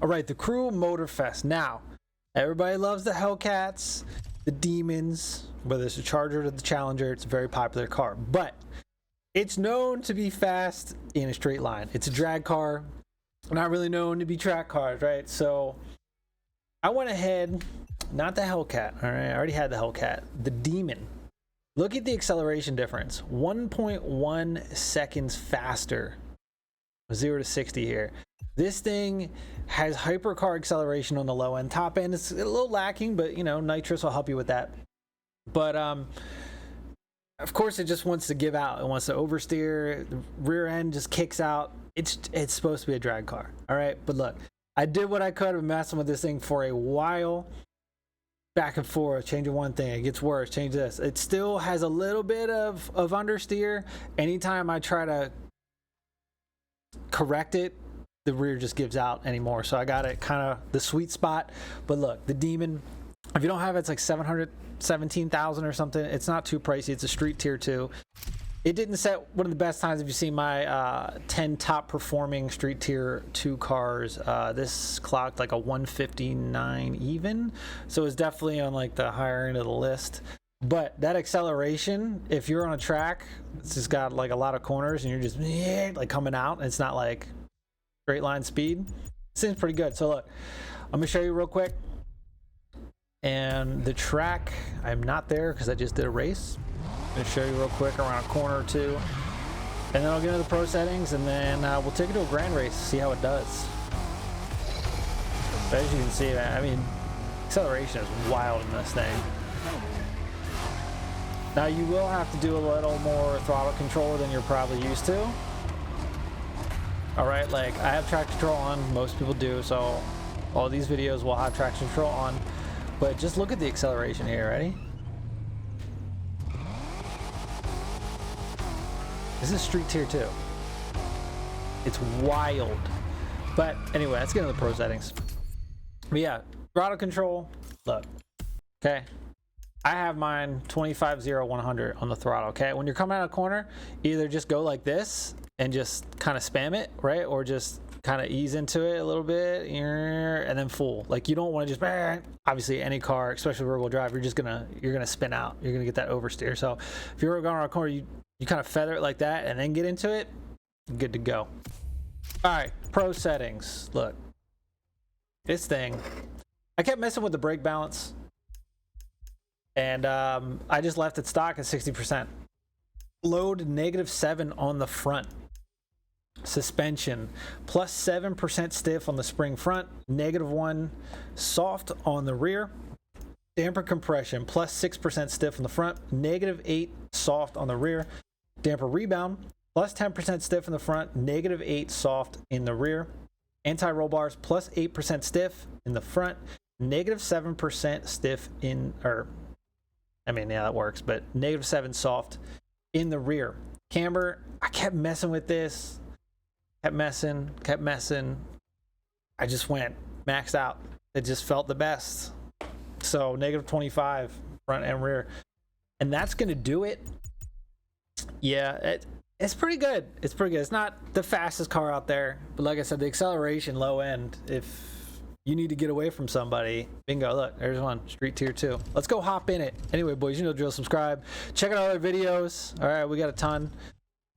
All right, the Crew Motorfest. Now, everybody loves the Hellcats, the Demons, whether it's the Charger or the Challenger. It's a very popular car, but it's known to be fast in a straight line. It's a drag car, not really known to be track cars, right? So I went ahead, not the Hellcat, all right? I already had the Hellcat, the Demon. Look at the acceleration difference, 1.1 seconds faster, 0 to 60 here. This thing has hypercar acceleration on the low end. Top end is a little lacking, but you know, nitrous will help you with that. But of course, it just wants to give out. It wants to oversteer. The rear end just kicks out. It's supposed to be a drag car, all right? But look, I did what I could. I've been messing with this thing for a while. Back and forth, changing one thing, it gets worse, change this. It still has a little bit of understeer. Anytime I try to correct it, the rear just gives out anymore. So I got it kind of the sweet spot. But look, the Demon, if you don't have it, it's like 717,000 or something. It's not too pricey. It's a street tier 2. It didn't set one of the best times. If you see my 10 top performing street tier 2 cars, this clocked like a 159 even. So it's definitely on like the higher end of the list. But that acceleration, if you're on a track, it's just got like a lot of corners and you're just like coming out. And it's not like straight line speed. Seems pretty good. So look, I'm gonna show you real quick. And the track, I'm not there because I just did a race. I'm gonna show you real quick around a corner or two, and then I'll get into the pro settings, and then we'll take it to a grand race, see how it does. But as you can see, I mean, acceleration is wild in this thing. Now you will have to do a little more throttle control than you're probably used to. All right, like I have traction control on, most people do, so all these videos will have traction control on. But just look at the acceleration here, ready? This is street tier 2. It's wild. But anyway, let's get into the pro settings. But yeah, throttle control, look, okay? I have mine 25-0-100 on the throttle, okay? When you're coming out of a corner, either just go like this and just kind of spam it, right? Or just kind of ease into it a little bit and then full. Like you don't want to just, obviously any car, especially rear wheel drive, you're gonna spin out. You're gonna get that oversteer. So if you're going around a corner, you kind of feather it like that and then get into it, good to go. All right, pro settings. Look, this thing, I kept messing with the brake balance and I just left it stock at 60%. Load -7 on the front. Suspension plus 7% stiff on the spring front, -1 soft on the rear. Damper compression plus 6% stiff on the front, -8 soft on the rear. Damper rebound plus 10% stiff in the front, -8 soft in the rear. Anti-roll bars plus 8% stiff in the front, -7% stiff in, or I mean, yeah, that works, but -7 soft in the rear. Camber, I kept messing with this. Kept messing. I just went maxed out. It just felt the best. So -25 front and rear. And that's going to do it. Yeah, it's pretty good. It's pretty good. It's not the fastest car out there. But like I said, the acceleration low end, if you need to get away from somebody, bingo, look, there's one, street tier 2. Let's go hop in it. Anyway, boys, you know the drill. Subscribe. Check out other videos. All right, we got a ton.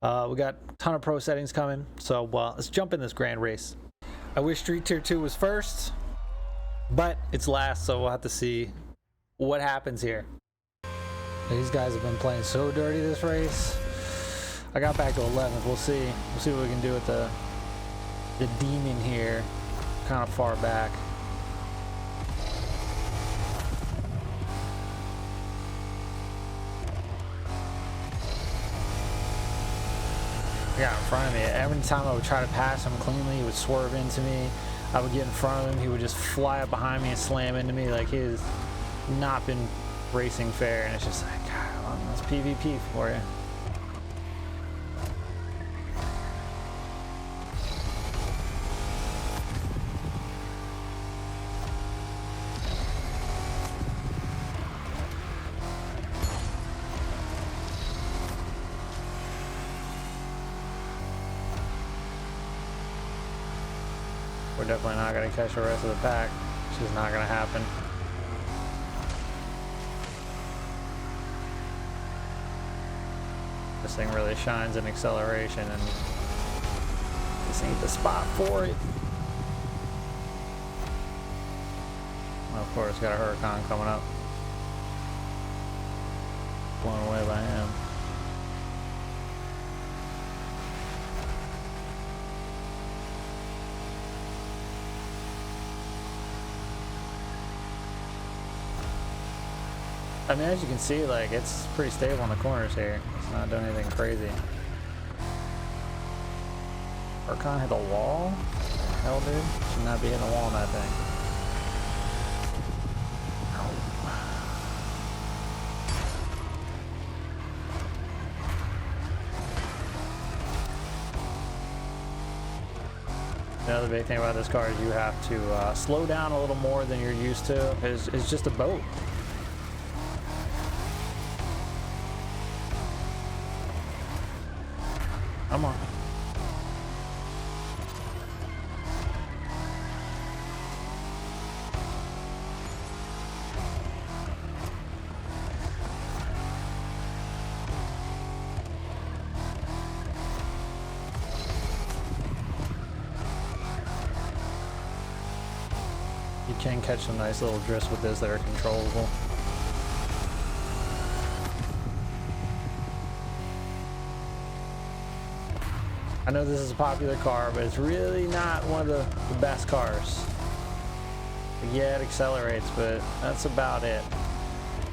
We got a ton of pro settings coming, so let's jump in this grand race. I wish Street Tier 2 was first, but it's last, so we'll have to see what happens here. These guys have been playing so dirty this race. I got back to 11th. We'll see. We'll see what we can do with the Demon here, kind of far back. Yeah, in front of me. Every time I would try to pass him cleanly, he would swerve into me. I would get in front of him, he would just fly up behind me and slam into me. Like, he has not been racing fair, and it's just like, God, well, that's PvP for you. we're definitely not going to catch the rest of the pack. It's just not going to happen. This thing really shines in acceleration, and this ain't the spot for it. Well, of course, got a Huracan coming up. Blown away by him. I mean, as you can see, like, it's pretty stable on the corners here. It's not doing anything crazy. Huracan hit a wall? Hell, dude. Should not be hitting a wall on that thing. Another big thing about this car is you have to slow down a little more than you're used to. It's just a boat. Come on. You can catch some nice little drifts with this that are controllable. I know this is a popular car, but it's really not one of the best cars. Yeah, it accelerates, but that's about it.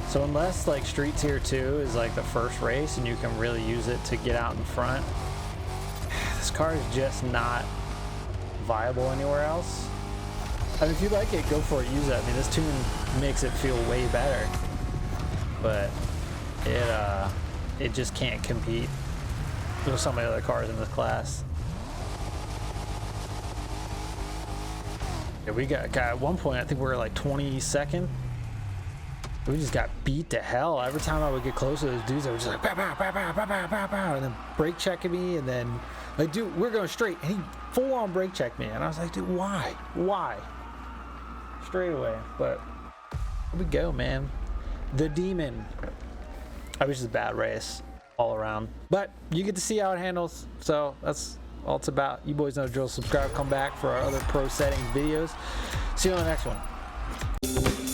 So unless like Street Tier 2 is like the first race and you can really use it to get out in front, this car is just not viable anywhere else. I mean, if you like it, go for it, use it. I mean, this tune makes it feel way better, but it just can't compete with some of the other cars in this class. Yeah, we got at one point, I think we were like 22nd. We just got beat to hell. Every time I would get close to those dudes, they were just like pow, pow, pow, pow, pow, pow, pow, pow, and then brake checking me, and then like, dude, we're going straight, and he full on brake checked me, and I was like, dude, why? Straight away. But here we go, man. The Demon. I was just a bad race all around, but you get to see how it handles, so that's all it's about. You boys know the drill. Subscribe, come back for our other pro settings videos. See you on the next one.